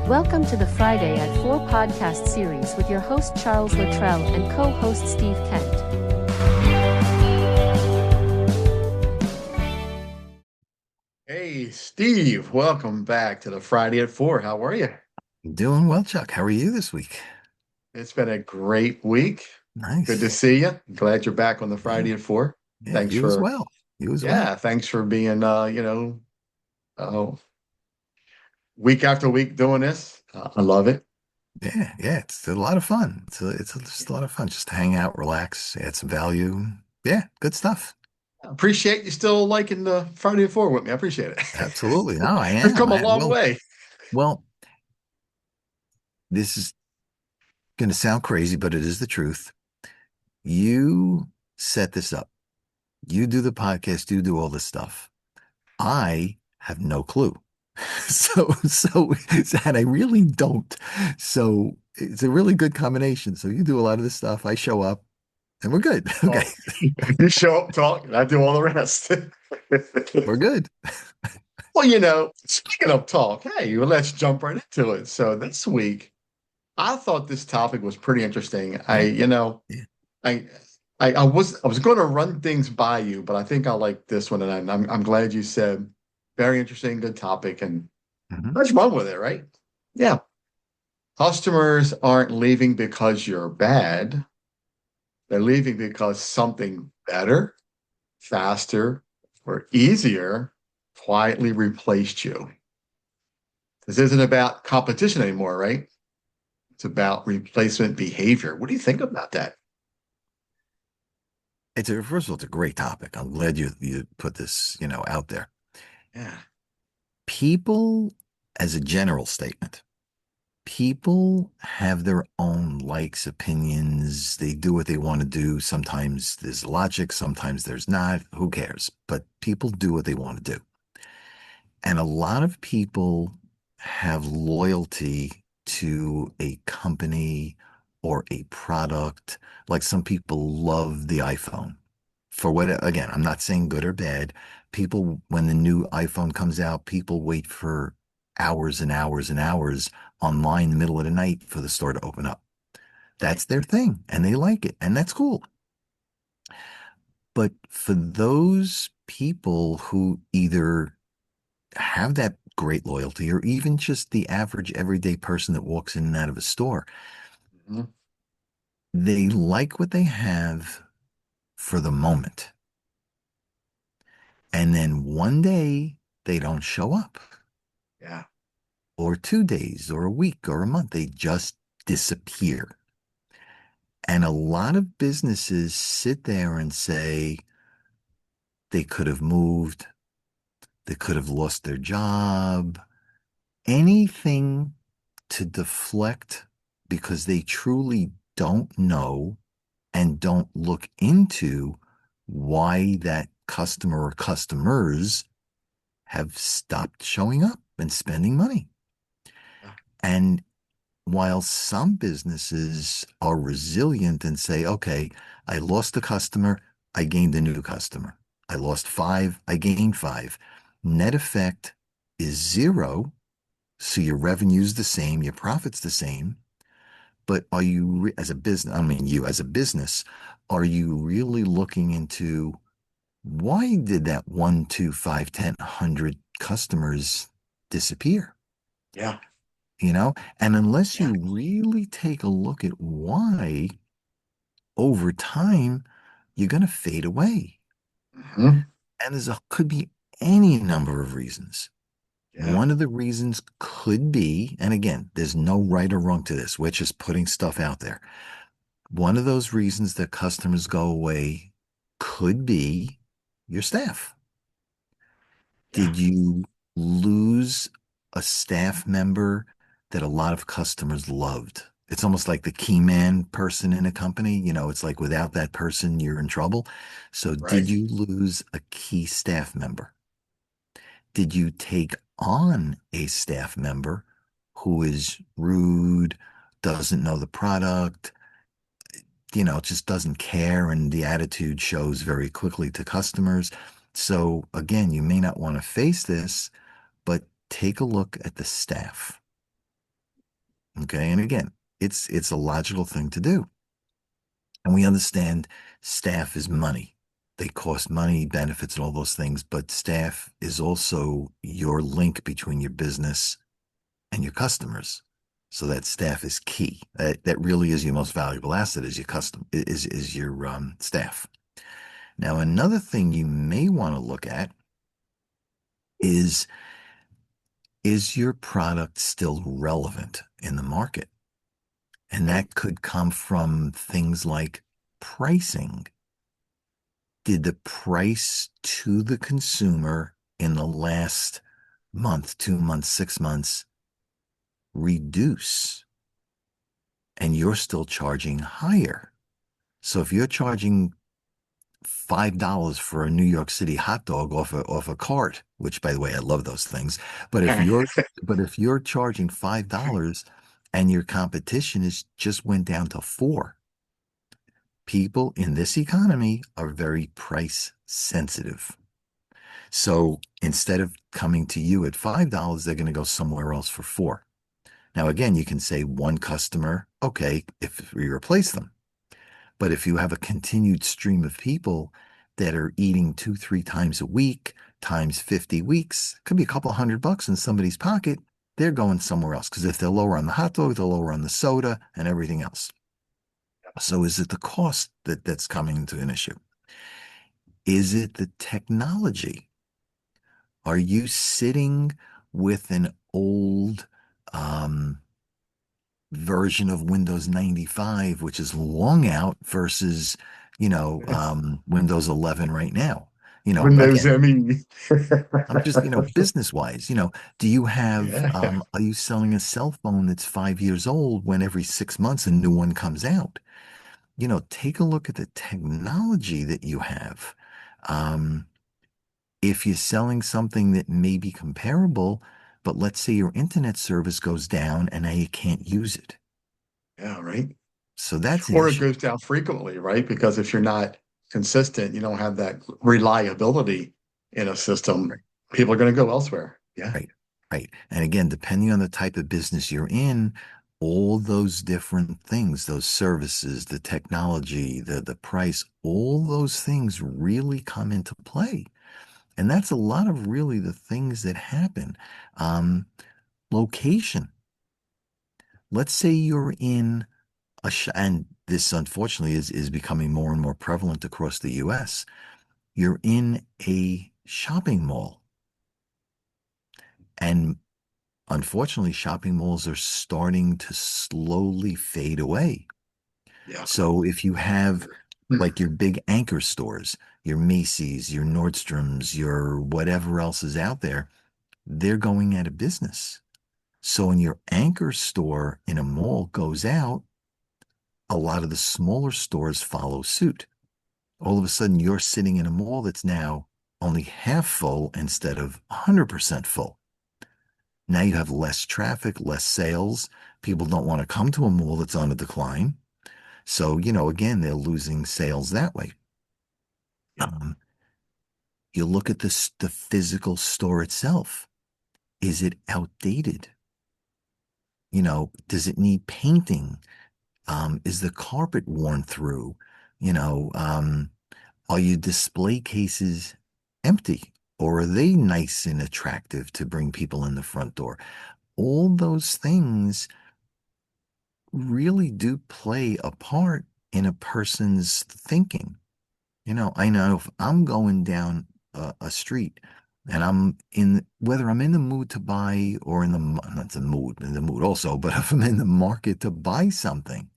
Welcome to the Friday at 4 podcast series with your host Charles Luttrell and co-host Steve Kent. Hey, Steve, welcome back to the Friday at 4. How are you? Doing well, Chuck. How are you this week? It's been a great week. Good to Nice. see you. Glad you're back on the Yeah, Friday at 4. yeah, Thanks you as for, well. You as well. yeah, thanks for being, uh, week after week doing this. I love it. Yeah, yeah, it's a lot of fun. Just a lot of fun just to hang out, relax, add some value. Yeah, good stuff. I appreciate you still liking the Friday at 4 with me. I appreciate it. Absolutely. No, I We've am. come a long way. Well, this is going to sound crazy, but it is the truth. You set this up. You do the podcast, you do all this stuff. I have no clue. So, and I really don't. So it's a really good combination. So you do a lot of this stuff. I show up and we're good. Okay. Well, you show up, talk, and I do all the rest. We're good. Well, speaking of talk, hey, well, let's jump right into it. So this week, I thought this topic was pretty interesting. Yeah. Yeah. I, I was going to run things by you, but I think I like this one, and I'm glad you said very interesting, good topic, and Mhm. let's run with it, right? Yeah, customers aren't leaving because you're bad; they're leaving because something better, faster, or easier quietly replaced you. This isn't about competition anymore, right? It's about replacement behavior. What do you think about that? First of all, it's a great topic. I'm glad you put this, out there. Yeah, People, as a general statement, people have their own likes, opinions. They do what they want to do. Sometimes there's logic, sometimes there's not. Who cares? But people do what they want to do. And a lot of people have loyalty to a company or a product. Like some people love the iPhone. For what, again, I'm not saying good or bad. People, when the new iPhone comes out, people wait for hours and hours and hours online in the middle of the night for the store to open up. right. That's their thing and they like it and that's cool. But for those people who either have that great loyalty or even just the average everyday person that walks in and out of a store, Mhm. they like what they have for the moment. And then one day they don't show up, Yeah, or 2 days, or a week, or a month. They just disappear. And a lot of businesses sit there and say they could have moved, they could have lost their job, anything to deflect because they truly don't know and don't look into why that customer or customers have stopped showing up and spending money. yeah, And while some businesses are resilient and say, okay, I lost a customer, I gained a new customer. I lost five, I gained five. Net effect is zero. So your revenue's the same, your profit's the same. But are you, as a business, I mean, you as a business, are you really looking into why did that one, two, five, 10, 100 customers disappear? yeah, You know, and unless yeah. you really take a look at why over time, you're going to fade away. Mhm. And could be any number of reasons. Yeah, One of the reasons could be, and again, there's no right or wrong to this. We're just putting stuff out there. One of those reasons that customers go away could be your staff. yeah, Did you lose a staff member that a lot of customers loved? It's almost like the key man person in a company. It's like without that person, you're in trouble. So, did right. you lose a key staff member? Did you take on a staff member who is rude, doesn't know the product, just doesn't care, and the attitude shows very quickly to customers? So, again, you may not want to face this, but take a look at the staff. Okay. And again, it's a logical thing to do. And we understand staff is money. They cost money, benefits, and all those things, but staff is also your link between your business and your customers. So that staff is key. That really is your most valuable asset is your is your staff. Now, another thing you may want to look at is is your product still relevant in the market? And Right. that could come from things like pricing. Did the price to the consumer in the last month, 2 months, 6 months reduce? And you're still charging higher. So if you're charging $5 for a New York City hot dog off a cart, which by the way, I love those things. But if you're but if you're charging $5 and your competition is just went down to four, people in this economy are very price sensitive. So instead of coming to you at $5, they're going to go somewhere else for four. Now, again, you can say one customer, okay, if we replace them. But if you have a continued stream of people that are eating two, three times a week, times 50 weeks, it could be a couple $100 in somebody's pocket. They're going somewhere else because if they're lower on the hot dog, they're lower on the soda and everything else. So is it the cost that's coming to an issue? Is it the technology? Are you sitting with an old version of Windows 95, which is long out versus, Windows 11 right now? Windows Again, ME. I'm just, business wise, do you have, Yeah. are you selling a cell phone that's 5 years old when every 6 months a new one comes out? Take a look at the technology that you have. Um, if you're selling something that may be comparable, but let's say your internet service goes down and now you can't use it. Yeah, right. So that's an Or it issue. goes down frequently, right? Because if you're not consistent, you don't have that reliability in a system, Right. people are going to go elsewhere. Yeah. Right. Right. And again, depending on the type of business you're in, all those different things, those services, the technology, the price, all those things really come into play. And that's a lot of really the things that happen. Um, Location. Let's say you're in and this unfortunately is becoming more and more prevalent across the US. You're in a shopping mall, and unfortunately, shopping malls are starting to slowly fade away. Yeah. So if you have like your big anchor stores, your Macy's, your Nordstroms, your whatever else is out there, they're going out of business. So when your anchor store in a mall goes out, a lot of the smaller stores follow suit. All of a sudden, you're sitting in a mall that's now only half full instead of 100% full. Now you have less traffic, less sales. People don't want to come to a mall that's on a decline. So, again, they're losing sales that way. Yeah. Um, you look at the physical store itself. Is it outdated? Does it need painting? Is the carpet worn through? You know, um, Are your display cases empty or are they nice and attractive to bring people in the front door? All those things really do play a part in a person's thinking. I know if I'm going down a street and whether I'm in the mood to buy or not in the mood also, but if I'm in the market to buy something,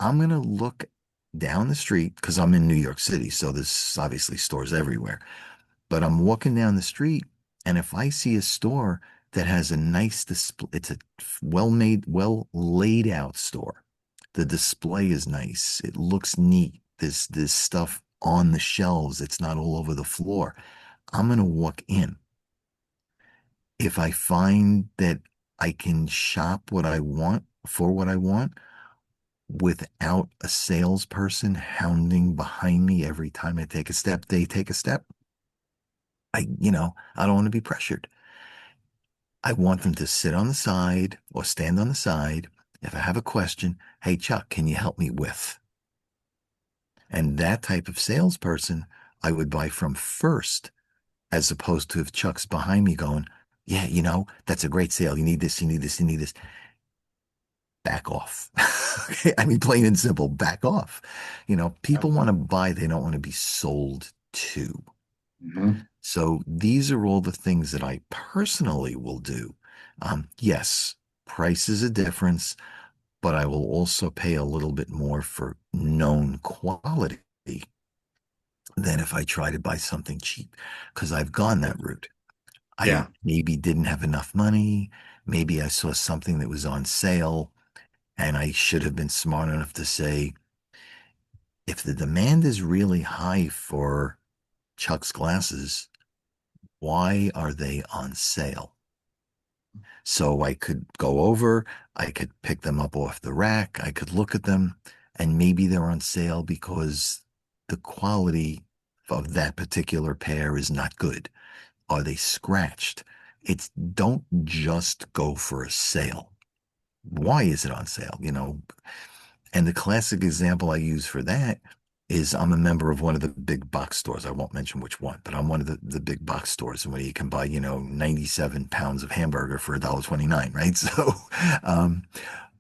I'm going to look down the street because I'm in New York City. So there's obviously stores everywhere. But I'm walking down the street, and if I see a store that has a nice display, it's a well made, well laid out store. The display is nice. It looks neat. There's stuff on the shelves. It's not all over the floor. I'm going to walk in. If I find that I can shop what I want for what I want, without a salesperson hounding behind me every time I take a step, they take a step. I don't want to be pressured. I want them to sit on the side or stand on the side. If I have a question, hey, Chuck, can you help me with? And that type of salesperson I would buy from first, as opposed to if Chuck's behind me going, yeah, that's a great sale. You need this, you need this, you need this. Back off. Okay? I mean, plain and simple, back off. Yeah. People want to buy, they don't want to be sold to. Mhm. So these are all the things that I personally will do. Yes, price is a difference, but I will also pay a little bit more for known quality than if I try to buy something cheap because I've gone that route. I Yeah. maybe didn't have enough money. Maybe I saw something that was on sale and I should have been smart enough to say, if the demand is really high for Chuck's glasses, why are they on sale? So I could go over, I could pick them up off the rack, I could look at them, and maybe they're on sale because the quality of that particular pair is not good. Are they scratched? It's don't just go for a sale. Why is it on sale? And the classic example I use for that is I'm a member of one of the big box stores. I won't mention which one, but I'm one of the big box stores where you can buy, 97 pounds of hamburger for $1.29, right? So, um,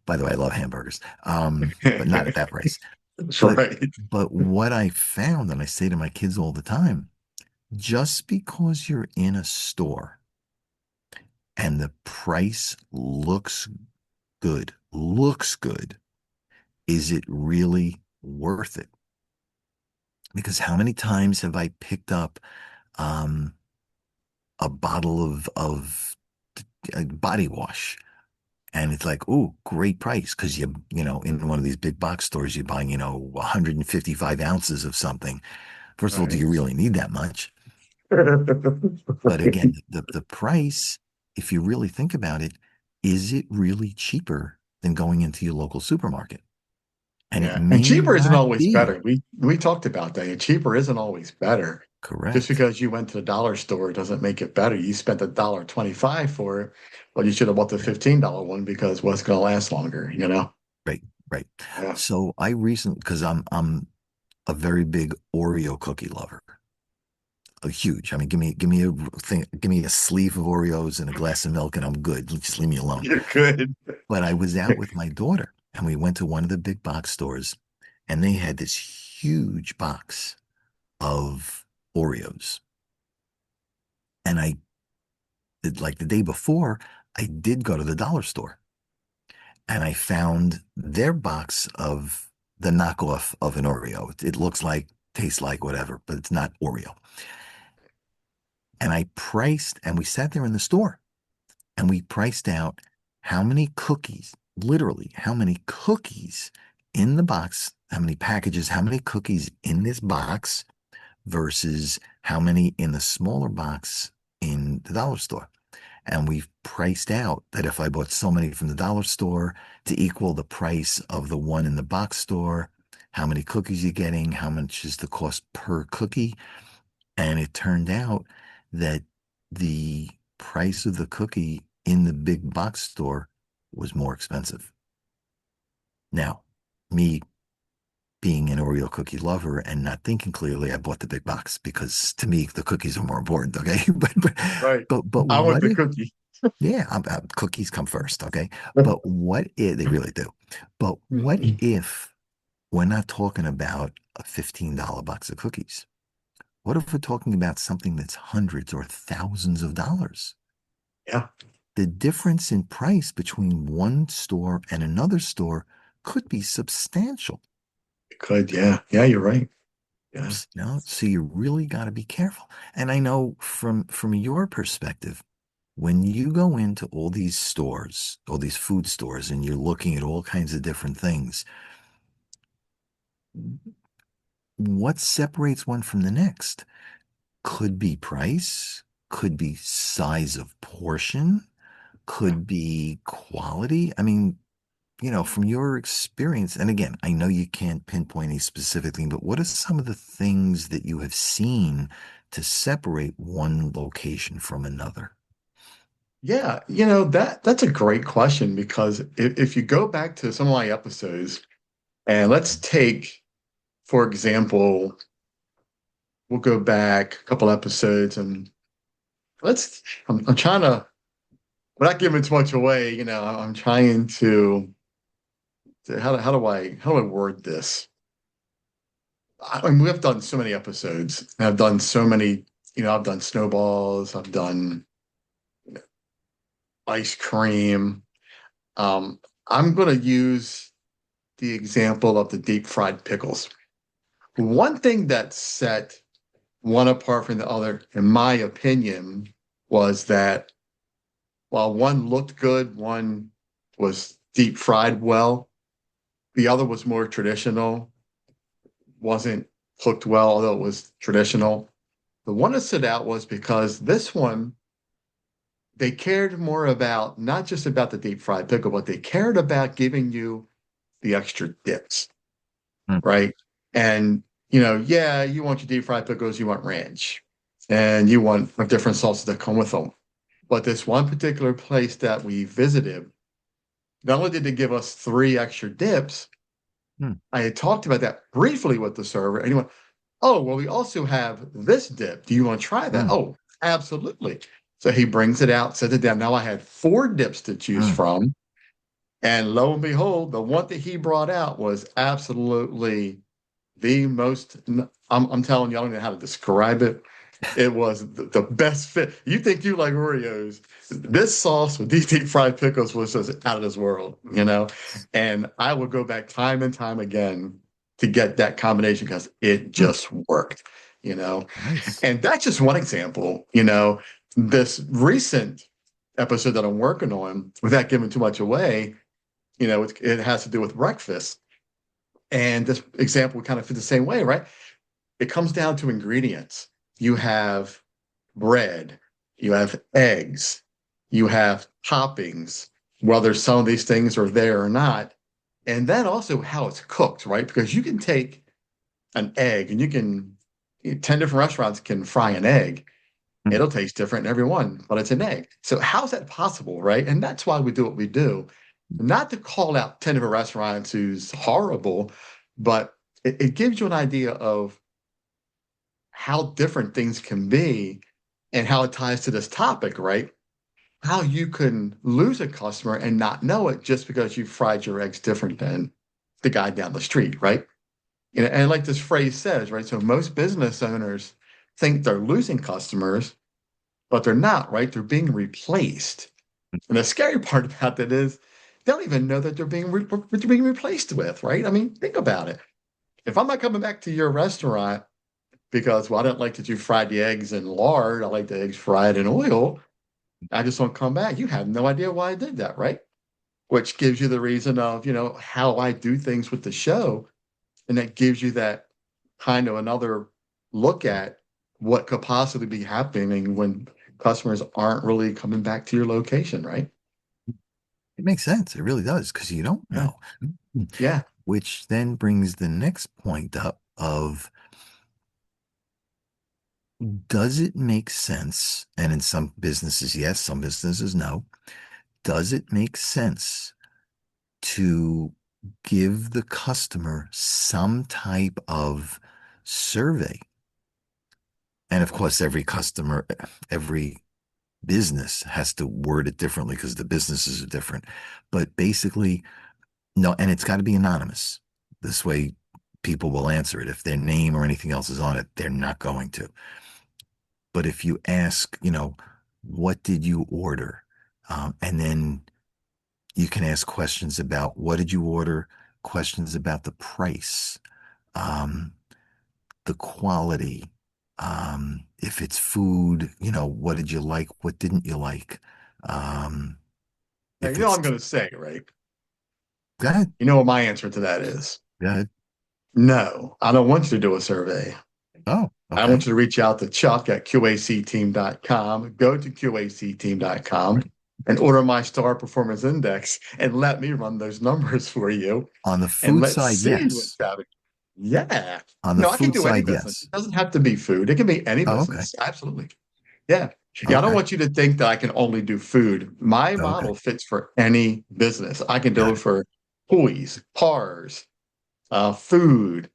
by the way, I love hamburgers, but not at that price. That's But right. but what I found, and I say to my kids all the time, just because you're in a store and the price looks good, is it really worth it? Because how many times have I picked up um, a bottle of body wash and it's like, oh, great price because in one of these big box stores you're buying 155 ounces of something. First of all, do Right. you really need that much? But Right. again, the price, if you really think about it, is it really cheaper than going into your local supermarket? And it Yeah. And may cheaper isn't not always be. better. We talked about that. And cheaper isn't always better. Just Correct. because you went to the dollar store doesn't make it better. You spent $1.25 for it. Well, you should have bought the $15 one because what's going to last longer, you know? Right, right. Yeah. So I recently, because I'm a very big Oreo cookie lover, a huge. I mean, give me a thing, give me a sleeve of Oreos and a glass of milk, and I'm good. Just leave me alone. You're good. But I was out with my daughter, and we went to one of the big box stores, and they had this huge box of Oreos, and I did like the day before, I did go to the dollar store, and I found their box of the knockoff of an Oreo. It looks like, tastes like whatever, but it's not Oreo. And I priced, and we sat there in the store and we priced out how many cookies, literally, how many cookies in the box, how many packages, how many cookies in this box versus how many in the smaller box in the dollar store. And we've priced out that if I bought so many from the dollar store to equal the price of the one in the box store, how many cookies you're getting, how much is the cost per cookie. And it turned out that the price of the cookie in the big box store was more expensive. Now, me being an Oreo cookie lover and not thinking clearly, I bought the big box because to me the cookies are more important. Okay, but but Right. but, but I want what the if cookie. yeah, cookies come first, okay? But what if they really do? But what if we're not talking about a $15 box of cookies? What if we're talking about something that's hundreds or thousands of dollars? Yeah, The difference in price between one store and another store could be substantial. it could. Yeah. Yeah, you're right. Yeah. So you really got to be careful. And I know from your perspective, when you go into all these stores, all these food stores, and you're looking at all kinds of different things, what separates one from the next? Could be price, could be size of portion, Yeah. could be quality. I mean, from your experience, and again, I know you can't pinpoint a specific thing, but what are some of the things that you have seen to separate one location from another? Yeah, that's a great question because if you go back to some of my episodes and let's take, for example, we'll go back a couple episodes and I'm trying to, without giving too much away, I'm trying to how do I word this? I mean, we've done so many episodes. And I've done so many, I've done snowballs, I've done ice cream. Um, I'm going to use the example of the deep fried pickles. One thing that set one apart from the other, in my opinion, was that while one looked good, one was deep fried well, the other was more traditional, wasn't cooked well, although it was traditional. The one that stood out was because this one, they cared more about not just about the deep fried pickle, but they cared about giving you the extra dips, Hmm. right? And, yeah, you want your deep fried pickles, you want ranch, and you want different sauces that come with them. But this one particular place that we visited, not only did they give us three extra dips, Hmm. I had talked about that briefly with the server, and he went, "Oh, well, we also have this dip. Do you want to try that?" Hmm. Oh, absolutely. So he brings it out, sets it down. Now I had four dips to choose Hmm. from. And lo and behold, the one that he brought out was absolutely the most, I'm telling you, I don't know how to describe it. It was the best fit. You think you like Oreos. This sauce with these deep fried pickles was just out of this world. And I would go back time and time again to get that combination because it Hmm. just worked. Nice. And that's just one example. This recent episode that I'm working on, without giving too much away, it has to do with breakfast. And this example kind of fit the same way, right? It comes down to ingredients. You have bread, you have eggs, you have toppings, whether some of these things are there or not. And then also how it's cooked, right? Because you can take an egg and 10 different restaurants can fry an egg. Hmm. It'll taste different in every one, but it's an egg. So how's that possible, right? And that's why we do what we do. Not to call out 10 different restaurants who's horrible, but it gives you an idea of how different things can be and how it ties to this topic, right? How you can lose a customer and not know it just because you fried your eggs different than the guy down the street, right? And like this phrase says, right? So most business owners think they're losing customers, but they're not, right? They're being replaced. And the scary part about that is they don't even know that they're being replaced with, right? I mean, think about it. If I'm not coming back to your restaurant because, well, I didn't like that you fried the eggs in lard, I like the eggs fried in oil, I just don't come back. You have no idea why I did that, right? Which gives you the reason of, how I do things with the show. And that gives you that kind of another look at what could possibly be happening when customers aren't really coming back to your location, right? It makes sense. It really does because you don't Yeah. know. Yeah. Which then brings the next point up of does it make sense? And in some businesses, yes, some businesses, no. Does it make sense to give the customer some type of survey? And of course, every business has to word it differently because the businesses are different. But basically, no, and it's got to be anonymous. This way, people will answer it. If their name or anything else is on it, they're not going to. But if you ask, what did you order? And then you can ask questions about what did you order, questions about the price, um, the quality, if it's food, what did you like? What didn't you like? Um, Now, if it's, I'm going to say, right? go ahead, You know what my answer to that is? go ahead. No, I don't want you to do a survey. Oh, I okay. want you to reach out to Chuck at QACteam.com. Go to QACteam.com and order my Star Performance Index and let me run those numbers for you On the and food let's side, see what's yes. happening. Yeah. On the I can food do any side, business. yes. It doesn't have to be food. It can be any Oh, okay. business. Absolutely. Yeah. Yeah, I don't Okay. want you to think that I can only do food. My Okay. model fits for any business. I can do Got it it. for toys, cars, food,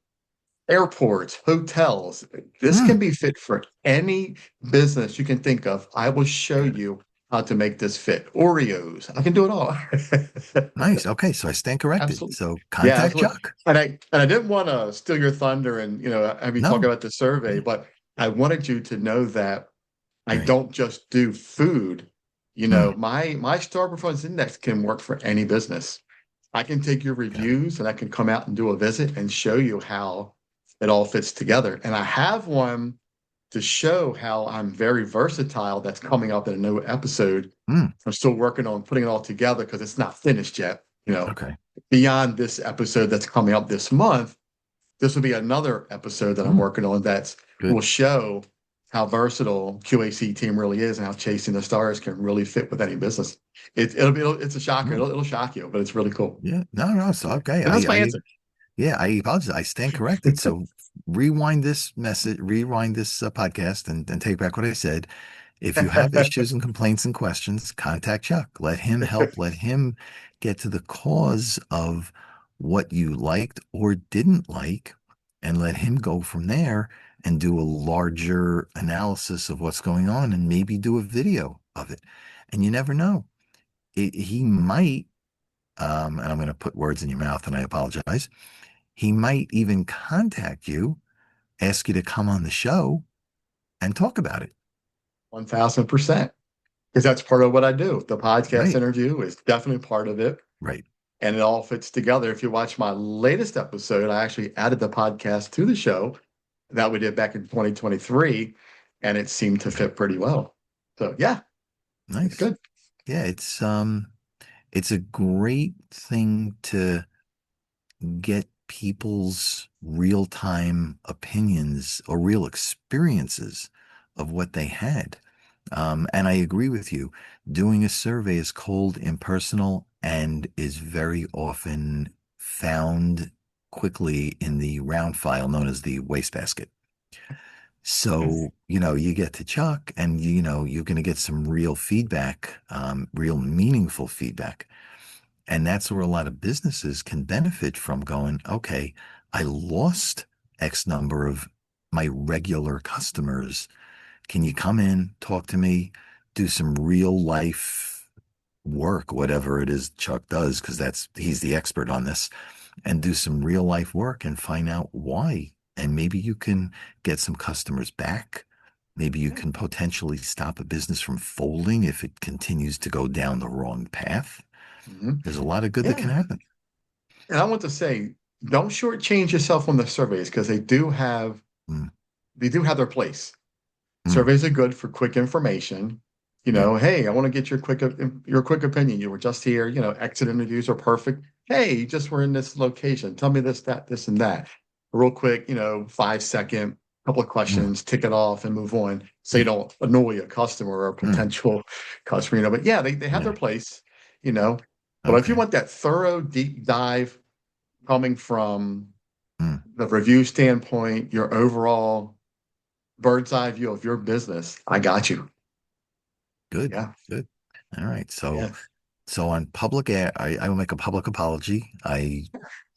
airports, hotels. This Hmm. can be fit for any business you can think of. I will show Got it. you how to make this fit. Oreos, I can do it all. Nice. Okay. So I stand corrected. Absolutely. So Yeah, contact absolutely. Chuck. And I didn't want to steal your thunder and have you talk No. about the survey, Yeah. but I wanted you to know that I Right. don't just do food. Hmm. My star performance index can work for any business. I can take your Got it. reviews and I can come out and do a visit and show you how it all fits together. And I have one to show how I'm very versatile that's coming up in a new episode. Hmm. I'm still working on putting it all together because it's not finished yet. Okay. Beyond this episode that's coming up this month, this will be another episode that I'm Hmm. working on that will Good. show how versatile Q.A.C team really is and how chasing the stars can really fit with any business. It's a shocker. Hmm. It'll shock you, but it's really cool. Yeah. No, no. So okay. And that's my answer. Yeah, I apologize. I stand corrected. So rewind this message, rewind this podcast, and take back what I said. If you have issues and complaints and questions, contact Chuck. Let him help. Let him get to the cause of what you liked or didn't like, and let him go from there and do a larger analysis of what's going on and maybe do a video of it. And you never know. He might, and I'm going to put words in your mouth, and I apologize. He might even contact you, ask you to come on the show and talk about it. 1000%. Because that's part of what I do. The podcast Right. interview is definitely part of it. Right. And it all fits together. If you watch my latest episode, I actually added the podcast to the show that we did back in 2023, and it seemed to Okay. fit pretty well. So yeah, it's Nice. good. Yeah, it's a great thing to get people's real-time opinions or real experiences of what they had. And I agree with you. Doing a survey is cold, impersonal, and is very often found quickly in the round file known as the wastebasket. So, you get to Chuck and you're going to get some real feedback, real meaningful feedback. And that's where a lot of businesses can benefit from going, okay, I lost X number of my regular customers. Can you come in, talk to me, do some real life work, whatever it is Chuck does, because he's the expert on this, and do some real life work and find out why. And maybe you can get some customers back. Maybe you can potentially stop a business from folding if it continues to go down the wrong path. Mhm. There's a lot of good that can Yeah. happen. And I want to say, don't shortchange yourself on the surveys because Mm, they do have their place. mm, Surveys are good for quick information. yeah, Hey, I want to get your quick opinion. You were just here. Exit interviews are perfect. Hey, you just were in this location. Tell me this, that, this, and that. Real quick, 5 second, couple of mm, questions, tick it off, and move on. So you yeah, don't annoy a customer or a mm, potential customer. But yeah, they have their yeah. place. You know, but if you Okay. want that thorough deep dive coming from Mm, the review standpoint, your overall bird's eye view of your business, I got you. good, Yeah. good. All right. So, Yeah. so on public air, I will make a public apology. I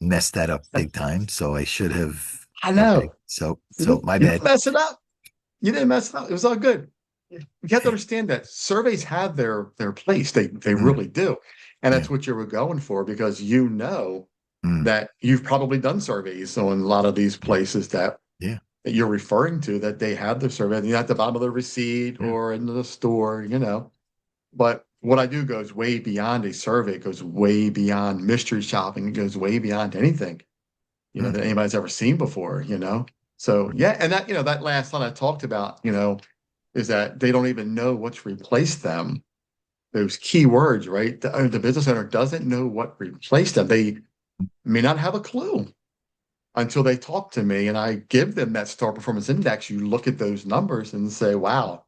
messed that up big time. So I should have. I Okay. know. So my You didn't bad. mess it up. You didn't mess it up. It was all good. You have to Yeah. understand that surveys have their place. They Mm, really do. And yeah. that's what you were going for because Mm, that you've probably done surveys on a lot of these yeah. places Yeah. that you're referring to that they have the survey, you know, at the bottom of the receipt Yeah. or in the store. But what I do goes way beyond a survey. It goes way beyond mystery shopping. It goes way beyond anything, Mm, that anybody's ever seen before. So right. yeah, and that last one I talked about, is that they don't even know what's replaced them. Those key words, right? The business owner doesn't know what replaced them. They may not have a clue until they talk to me and I give them that star performance index. You look at those numbers and say, wow,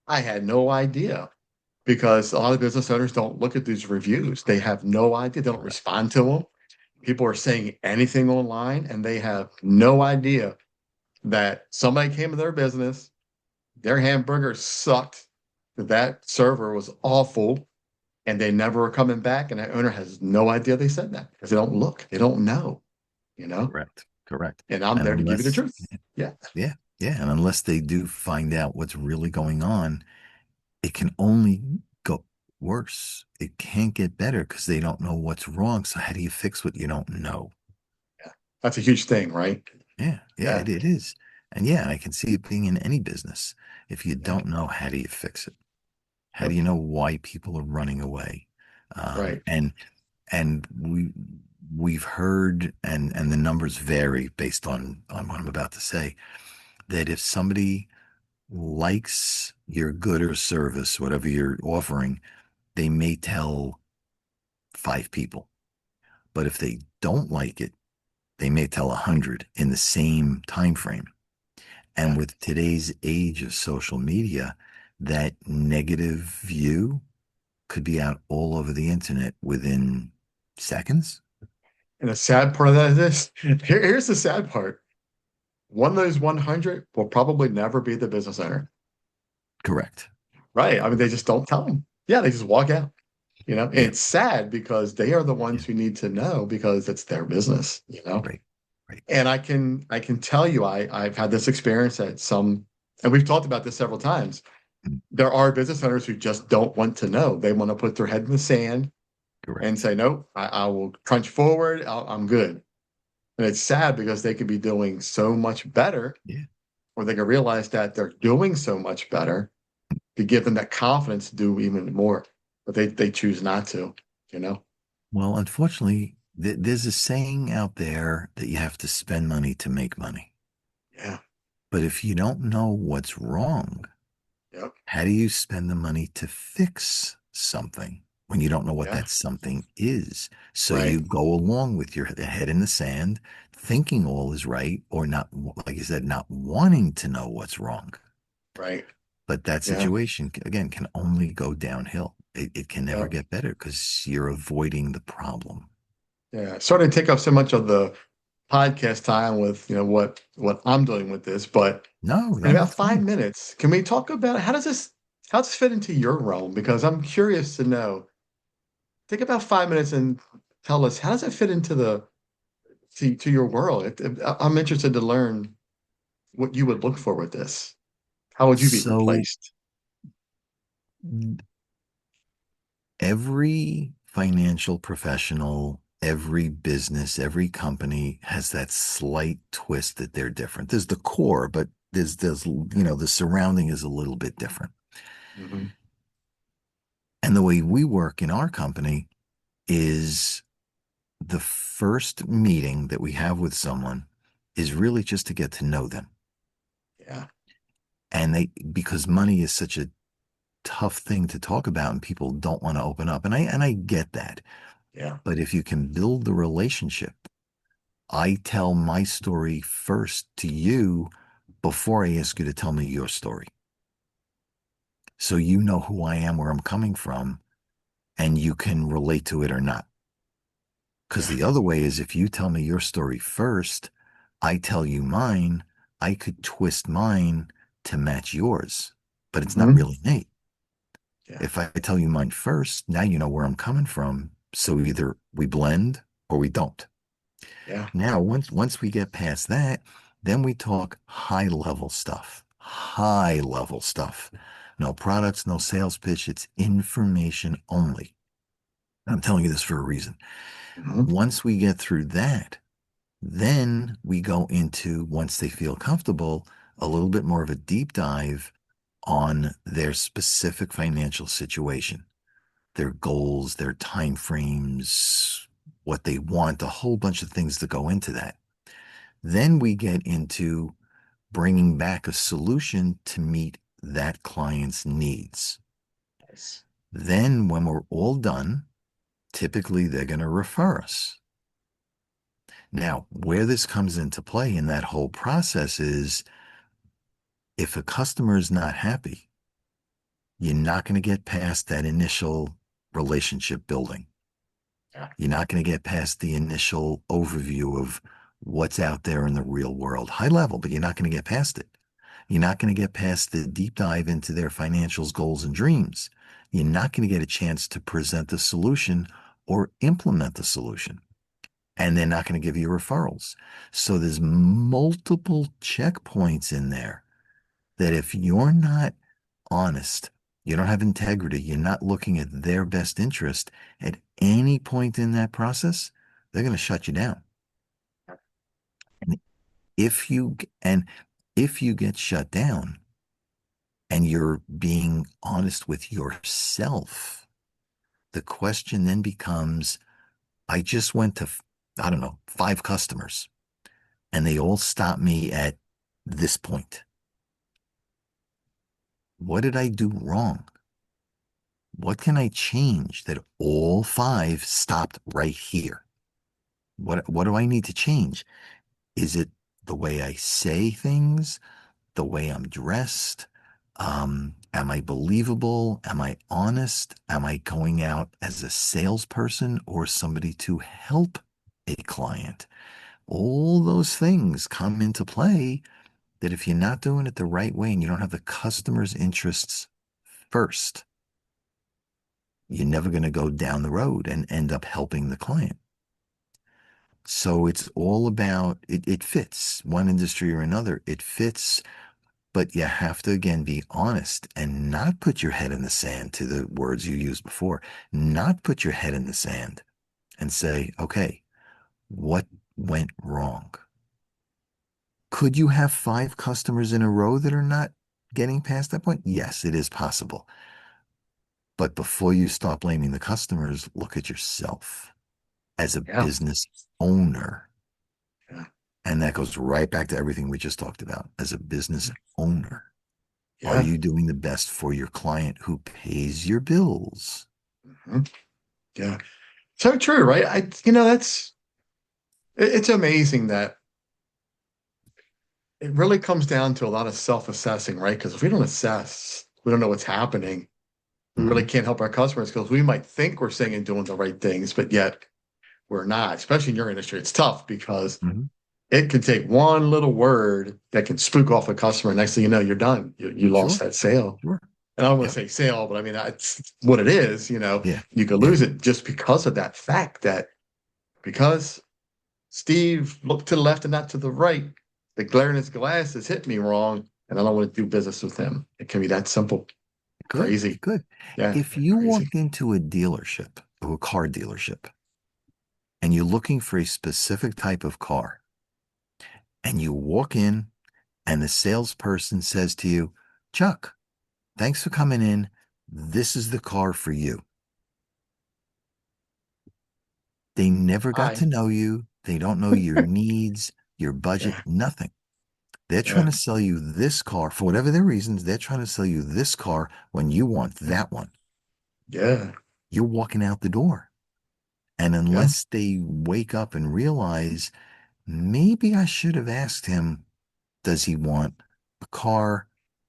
I had no idea because a lot of business owners don't look at these reviews. They have no idea. They don't Correct. respond to them. People are saying anything online and they have no idea that somebody came to their business, their hamburger sucked, that that server was awful and they never are coming back. And that owner has no idea they said that because they don't look, they don't know, you know? Correct. Correct. And I'm And there to give you the unless, truth. Yeah. yeah, yeah. And unless they do find out what's really going on, it can only go worse. It can't get better because they don't know what's wrong. So how do you fix what you don't know? Yeah. That's a huge thing, right? Yeah, yeah, Yeah. it is. And yeah, I can see it being in any business. If you Yeah. don't know, how do you fix it? How do Yep. you know why people are running away? Right. And we've heard, and the numbers vary based on what I'm about to say, that if somebody likes your good or service, whatever you're offering, they may tell five people. But if they don't like it, they may tell 100 in the same time frame. And Yeah. with today's age of social media, that negative view could be out all over the internet within seconds. And the sad part of that is this. Here's the sad part. One of those 100 will probably never be the business owner. Correct. Right. I mean, they just don't tell them. Yeah, they just walk out. And Yeah. it's sad because they are the Yeah. ones who need to know because it's their business. Right. Right. And I can tell you I've had this experience at some, and we've talked about this several times. Mm. There are business owners who just don't want to know. They want to put their head in the sand and Correct. say, nope, I will crunch forward. I'm good. And it's sad because they could be doing so much better, Yeah. or they can realize that they're doing so much better to give them that confidence to do even more. But they choose not to, you know? Well, unfortunately, there's a saying out there that you have to spend money to make money. Yeah. But if you don't know what's wrong, Yep. how do you spend the money to fix something when you don't know what Yeah. that something is? So Right. you go along with your head in the sand, thinking all is right, or not, like you said, not wanting to know what's wrong. Right. But that Yeah. situation, again, can only go downhill. It can never Yep. get better because you're avoiding the problem. Yeah. Sorry to take up so much of the podcast time with what I'm doing with this, but No, in no, about that's five fine. minutes, can we talk about how does this fit into your realm? Because I'm curious to know. Take about 5 minutes and tell us how does it fit into to your world? I'm interested to learn what you would look for with this. How would you be So replaced? every financial professional, every business, every company has that slight twist that they're different. There's the core, but the surrounding is a little bit different. Hmm. And the way we work in our company is the first meeting that we have with someone is really just to get to know them. Yeah. And because money is such a tough thing to talk about and people don't want to open up. And I get that. Yeah. But if you can build the relationship, I tell my story first to you before I ask you to tell me your story. So you know who I am, where I'm coming from, and you can relate to it or not. Because Yeah. the other way is if you tell me your story first, I tell you mine, I could twist mine to match yours, but it's not Hmm. really me. Yeah. If I tell you mine first, now you know where I'm coming from. So either we blend or we don't. Yeah. Now, once we get past that, then we talk high level stuff. High level stuff. No products, no sales pitch. It's information only. I'm telling you this for a reason. Hmm. Once we get through that, then we go into, once they feel comfortable, a little bit more of a deep dive on their specific financial situation, their goals, their time frames, what they want, a whole bunch of things that go into that. Then we get into bringing back a solution to meet that client's needs. Yes. Then, when we're all done, typically they're going to refer us. Now, where this comes into play in that whole process is if a customer is not happy, you're not going to get past that initial relationship building. Yeah. You're not going to get past the initial overview of what's out there in the real world. High level, but you're not going to get past it. You're not going to get past the deep dive into their financials, goals, and dreams. You're not going to get a chance to present the solution or implement the solution. And they're not going to give you referrals. So there's multiple checkpoints in there that if you're not honest, you don't have integrity, you're not looking at their best interest at any point in that process, they're going to shut you down. And if you and if you get shut down and you're being honest with yourself, the question then becomes, I just went to, I don't know, 5 customers and they all stopped me at this point. What did I do wrong? What can I change that all 5 stopped right here? What do I need to change? Is it the way I say things, the way I'm dressed? Am I believable? Am I honest? Am I going out as a salesperson or somebody to help a client? All those things come into play that if you're not doing it the right way and you don't have the customer's interests first, you're never going to go down the road and end up helping the client. So it's all about it fits one industry or another. It fits, but you have to again be honest and not put your head in the sand, to the words you used before, not put your head in the sand and say, okay, what went wrong? Could you have 5 customers in a row that are not getting past that point? Yes, it is possible. But before you start blaming the customers, look at yourself as a Yeah. business owner. Yeah. And that goes right back to everything we just talked about. As a business owner, are Yeah. you doing the best for your client who pays your bills? Mhm. Yeah. So true, right? It's amazing that it really comes down to a lot of self-assessing, right? Because if we don't assess, we don't know what's happening. We really Hmm. can't help our customers because we might think we're saying and doing the right things, but yet we're not. Especially in your industry, it's tough because Hmm. it can take one little word that can spook off a customer. Next thing you know, you're done. You lost Sure, that sale. sure. And I don't want to Yep. say sale, but I mean, that's what it is. Yeah. You could Yeah. lose it just because of that fact that because Steve looked to the left and not to the right, the glare in his glasses hit me wrong, and I don't want to do business with him. It can be that simple. Good. Crazy. Good. Yeah, If you crazy. walked into a dealership, or a car dealership, and you're looking for a specific type of car, and you walk in and the salesperson says to you, Chuck, thanks for coming in. This is the car for you. They never got Hi. to know you. They don't know your needs, your budget, Yeah, nothing. They're trying yeah, to sell you this car for whatever their reasons. They're trying to sell you this car when you want that one. yeah, You're walking out the door. And yeah, unless they wake up and realize, maybe I should have asked him, does he want a car,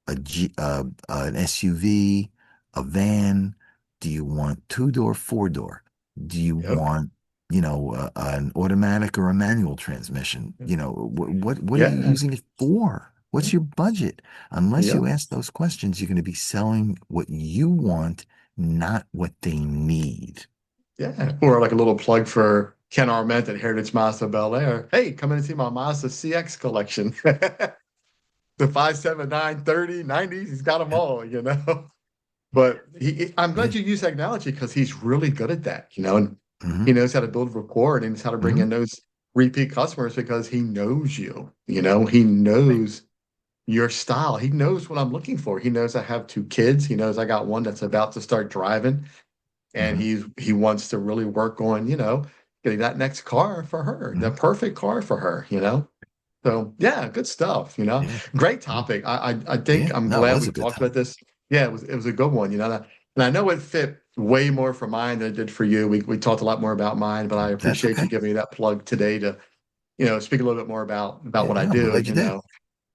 an SUV, a van? Do you want 2 door, 4 door? Do you yep, want, an automatic or a manual transmission? What are you yeah, using it for? What's your budget? Unless you yep, ask those questions, you're going to be selling what you want, not what they need. yeah. Or like a little plug for Ken Arment at Heritage Mazda Bel Air. Hey, come in and see my Mazda CX collection. The 579, 30, 90s, he's got them Yep. all. But I'm glad Yeah. you use technology because he's really good at that, and Hmm. he knows how to build rapport and he knows how to bring Hmm. in those repeat customers because he knows you, he Right. knows your style. He knows what I'm looking for. He knows I have 2 kids. He knows I got one that's about to start driving, and Hmm. he wants to really work on, getting that next car for her, the Hmm. perfect car for her. So yeah, good stuff. Yeah. Great Yeah. topic. I think Yeah. I'm No, it glad was we a good talked about time. this. Yeah, it was a good one. And I know it fit way more for mine than it did for you. We talked a lot more about mine, but I That's appreciate you okay. giving me that plug today to speak a little bit more about Yeah, what I no, I'm do, glad you you did. know.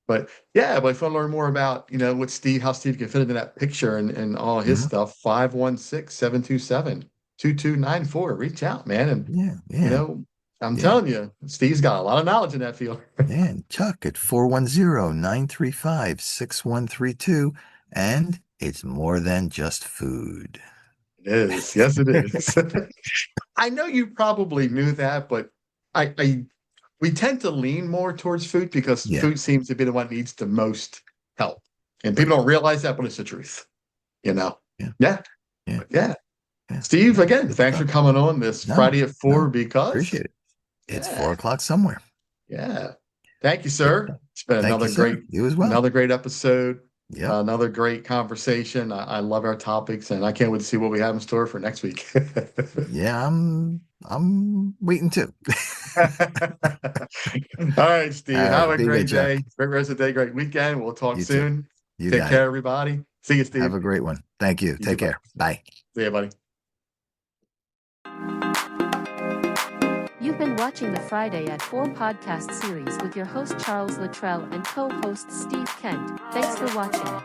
But yeah, but if you want to learn more about, how Steve can fit into that picture and all his Hmm. stuff, 516-727-2294. Reach out, man. And Yeah, you yeah. know, I'm Yeah. telling you, Steve's got a lot of knowledge in that field. And Chuck at 410-935-6132. And it's more than just food. It is. Yes, it is. I know you probably knew that, but we tend to lean more towards food because Yeah. food seems to be the one that needs the most help. And people Right. don't realize that, but it's the truth. Yeah. Yeah. Yeah. Yeah. Yeah. Steve, again, Good thanks for stuff. coming on this No, Friday at 4 no. because, Appreciate it. It's yeah, 4 o'clock somewhere. yeah. Thank you, Good sir. stuff. It's been Thank you, sir. You as well. another great episode, Yep. another great conversation. I love our topics, and I can't wait to see what we have in store for next week. Yeah, I'm waiting too. All right, All Steve. Have right. a Be good, great Chuck. day. Great rest of the day. Great weekend. We'll talk You too. soon. You Take got it. care, everybody. See you, Steve. Have a great one. Thank you. You too, Take buddy. care. Bye. See you, buddy. You've been watching the Friday at 4 podcast series with your host Charles Luttrell and co-host Steve Kent. Thanks for watching.